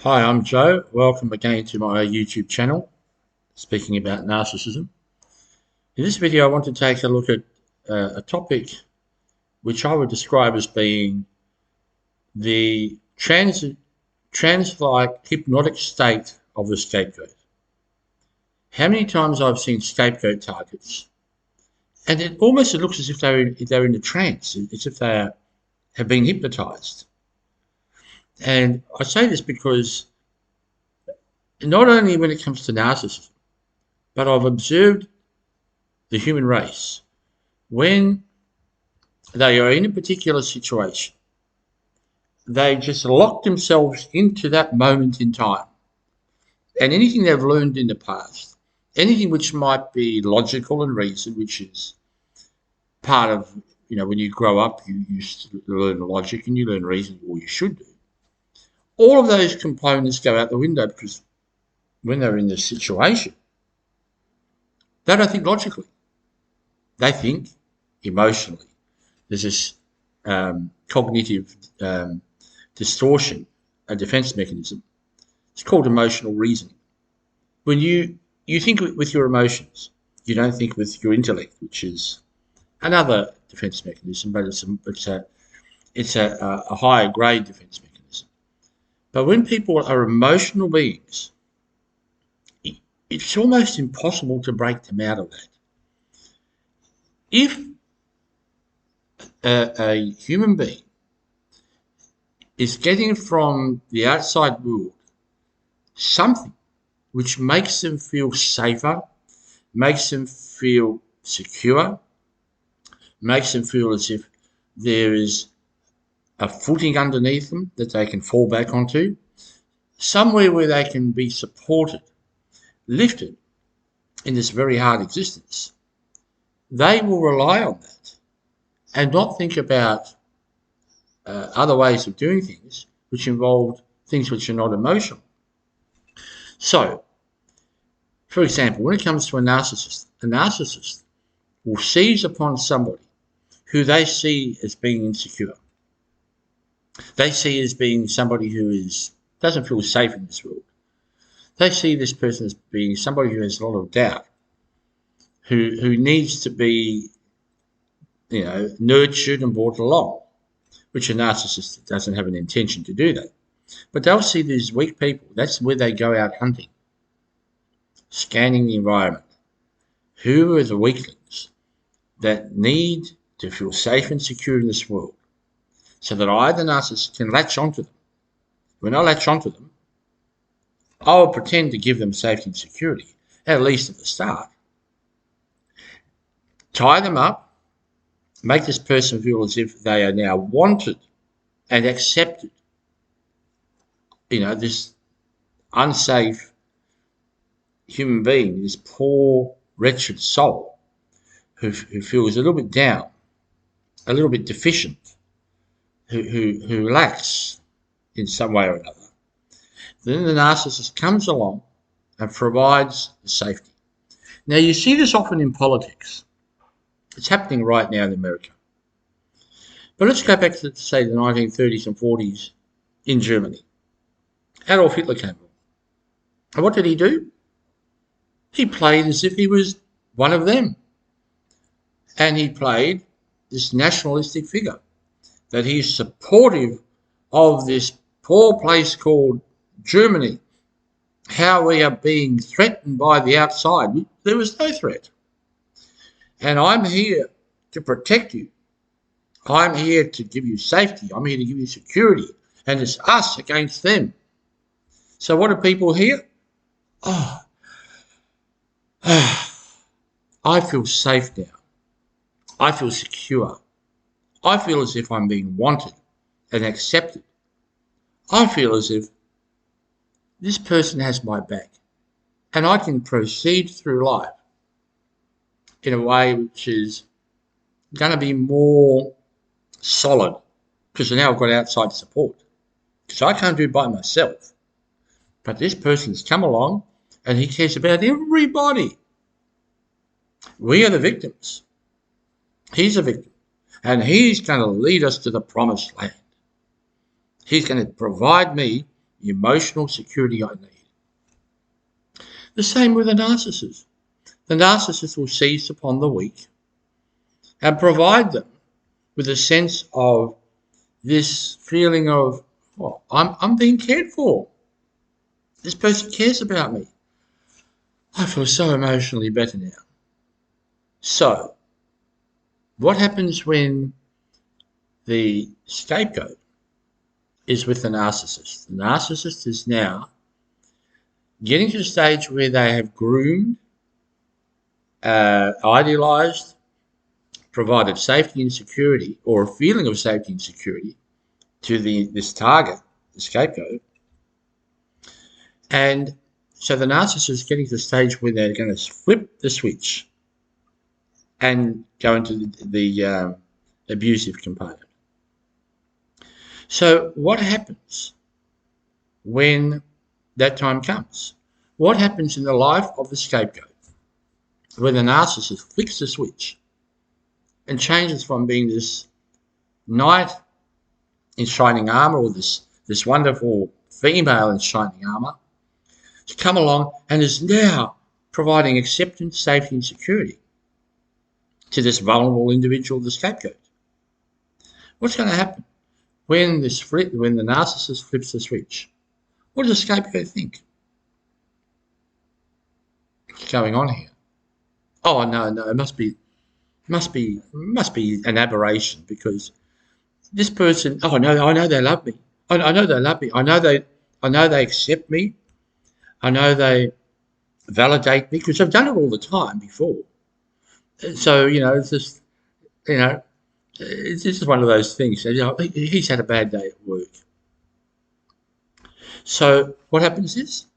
Hi, I'm Joe. Welcome again to my YouTube channel, speaking about narcissism. In this video, I want to take a look at a topic which I would describe as being the trance-like hypnotic state of the scapegoat. How many times I've seen scapegoat targets, and it almost looks as if they're in a trance, as if they have been hypnotized. And I say this because not only when it comes to narcissism, but I've observed the human race when they are in a particular situation. They just lock themselves into that moment in time. And anything they've learned in the past, anything which might be logical and reason, which is part of, when you grow up, you learn logic and you learn reason, or you should do. All of those components go out the window because when they're in this situation, they don't think logically. They think emotionally. There's this cognitive distortion, a defense mechanism. It's called emotional reasoning. When you think with your emotions, you don't think with your intellect, which is another defense mechanism, but it's a higher grade defense mechanism. But when people are emotional beings, it's almost impossible to break them out of that. If a human being is getting from the outside world something which makes them feel safer, makes them feel secure, makes them feel as if there is a footing underneath them that they can fall back onto, somewhere where they can be supported, lifted in this very hard existence, they will rely on that and not think about other ways of doing things which involve things which are not emotional. So, for example, when it comes to a narcissist will seize upon somebody who they see as being insecure. They see as being somebody who doesn't feel safe in this world. They see this person as being somebody who has a lot of doubt, who needs to be, nurtured and brought along, which a narcissist doesn't have an intention to do that. But they'll see these weak people. That's where they go out hunting, scanning the environment. Who are the weaklings that need to feel safe and secure in this world so that I, the narcissist, can latch onto them? When I latch onto them, I will pretend to give them safety and security, at least at the start. Tie them up, make this person feel as if they are now wanted and accepted. This unsafe human being, this poor, wretched soul who feels a little bit down, a little bit deficient, who lacks in some way or another. Then the narcissist comes along and provides the safety. Now, you see this often in politics. It's happening right now in America. But let's go back to, say, the 1930s and 40s in Germany. Adolf Hitler came along. And what did he do? He played as if he was one of them. And he played this nationalistic figure, that he's supportive of this poor place called Germany, how we are being threatened by the outside. There was no threat. And I'm here to protect you. I'm here to give you safety. I'm here to give you security. And it's us against them. So what do people hear? I feel safe now. I feel secure. I feel as if I'm being wanted and accepted. I feel as if this person has my back and I can proceed through life in a way which is going to be more solid because now I've got outside support. Because I can't do it by myself. But this person's come along and he cares about everybody. We are the victims. He's a victim. And he's going to lead us to the promised land. He's going to provide me emotional security I need. The same with a narcissist. The narcissist will seize upon the weak and provide them with a sense of this feeling of, oh, I'm being cared for. This person cares about me. I feel so emotionally better now. So, what happens when the scapegoat is with the narcissist? The narcissist is now getting to the stage where they have groomed, idealized, provided safety and security, or a feeling of safety and security to this target, the scapegoat. And so the narcissist is getting to the stage where they're going to flip the switch and go into the abusive component. So what happens when that time comes? What happens in the life of the scapegoat when the narcissist flicks the switch and changes from being this knight in shining armor, or this wonderful female in shining armor, to come along and is now providing acceptance, safety and security to this vulnerable individual, the scapegoat? What's going to happen when the narcissist flips the switch? What does the scapegoat think? What's going on here? Oh no, it must be an aberration, because this person, oh no, I know they love me. I know they love me. I know they accept me. I know they validate me, because I've done it all the time before. So, it's just, it's just one of those things. He's had a bad day at work. So what happens is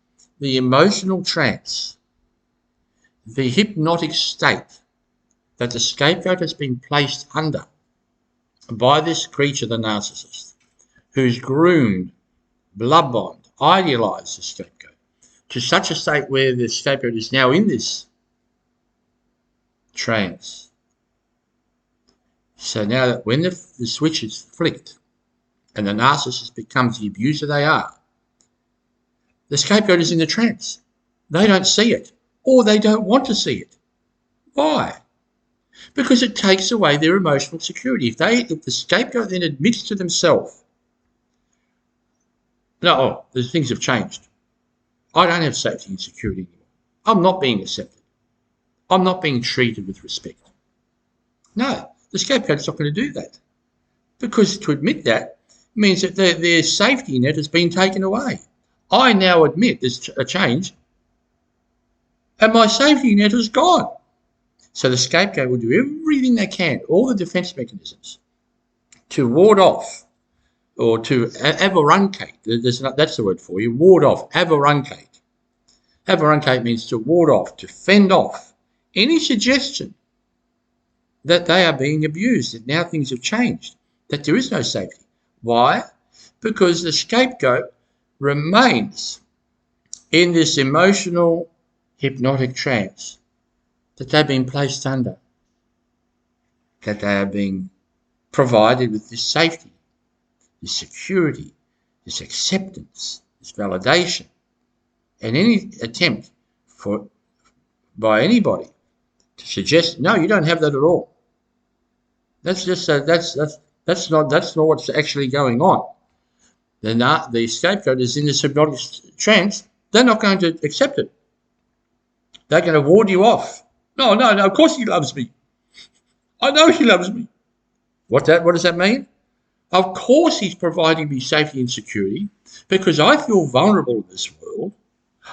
the emotional trance, the hypnotic state that the scapegoat has been placed under by this creature, the narcissist, who's groomed, blood bond, idealized the scapegoat to such a state where the scapegoat is now in this trance. So now that when the switch is flicked and the narcissist becomes the abuser they are, the scapegoat is in the trance. They don't see it, or they don't want to see it. Why? Because it takes away their emotional security. If the scapegoat then admits to themselves, no, the things have changed. I don't have safety and security anymore. I'm not being accepted. I'm not being treated with respect. No, the scapegoat's not going to do that, because to admit that means that their safety net has been taken away. I now admit there's a change, and my safety net is gone. So the scapegoat will do everything they can, all the defense mechanisms, to ward off or to avaruncate. That's the word for you, ward off, avaruncate. Avaruncate means to ward off, to fend off any suggestion that they are being abused, that now things have changed, that there is no safety. Why? Because the scapegoat remains in this emotional hypnotic trance that they've been placed under, that they are being provided with this safety, this security, this acceptance, this validation, and any attempt by anybody to suggest, no, you don't have that at all. That's just that's not what's actually going on. The scapegoat is in this hypnotic trance. They're not going to accept it. They're going to ward you off. No, of course he loves me. I know he loves me. What does that mean? Of course he's providing me safety and security, because I feel vulnerable in this world.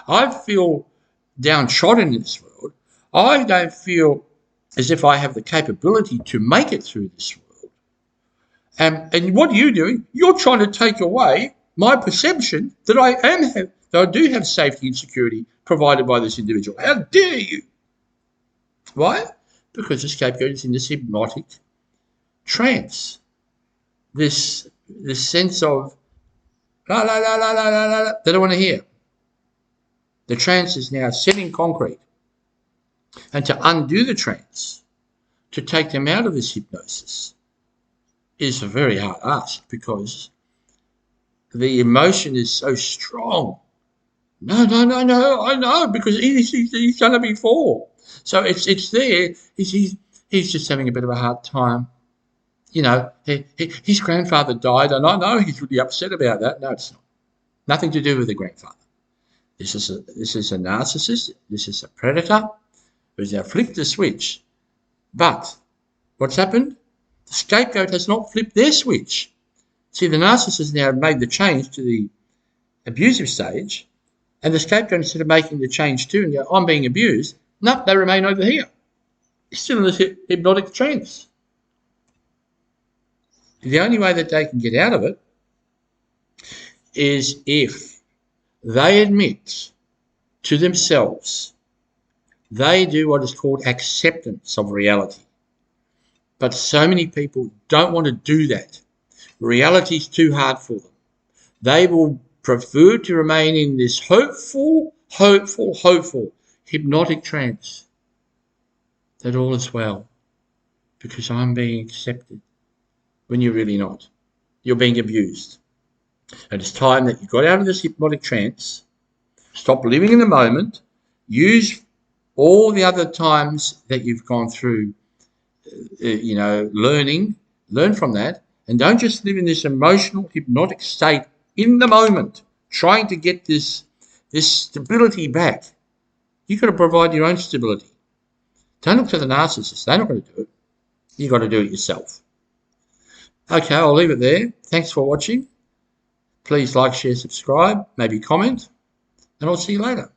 I feel downtrodden in this world. I don't feel as if I have the capability to make it through this world. And what are you doing? You're trying to take away my perception that I do have safety and security provided by this individual. How dare you? Why? Because the scapegoat is in this hypnotic trance. This sense of la la la la la la la they don't want to hear. The trance is now set in concrete. And to undo the trance, to take them out of this hypnosis, is a very hard ask, because the emotion is so strong. No, I know, because he's done it before. So it's there. He's just having a bit of a hard time. You know, his grandfather died, and I know he's really upset about that. No, it's not. Nothing to do with the grandfather. This is a narcissist. This is a predator who's now flipped the switch. But what's happened? The scapegoat has not flipped their switch. See, the narcissist now made the change to the abusive stage, and the scapegoat, instead of making the change too and go, I'm being abused, no, they remain over here. It's still in this hypnotic trance. The only way that they can get out of it is if they admit to themselves they do what is called acceptance of reality. But so many people don't want to do that. Reality is too hard for them. They will prefer to remain in this hopeful hypnotic trance that all is well because I'm being accepted, when you're really not. You're being abused. And it's time that you got out of this hypnotic trance, stop living in the moment, use all the other times that you've gone through, learn from that, and don't just live in this emotional hypnotic state in the moment, trying to get this stability back. You've got to provide your own stability. Don't look to the narcissist. They're not going to do it. You've got to do it yourself. Okay, I'll leave it there. Thanks for watching. Please like, share, subscribe, maybe comment, and I'll see you later.